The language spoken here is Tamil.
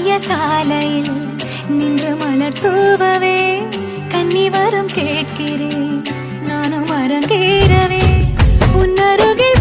பழைய சாலையில் நின்று மலர் தூவவே கன்னி வரம் கேட்கிறேன் நானும் அரங்கேறவே உன்னருகில்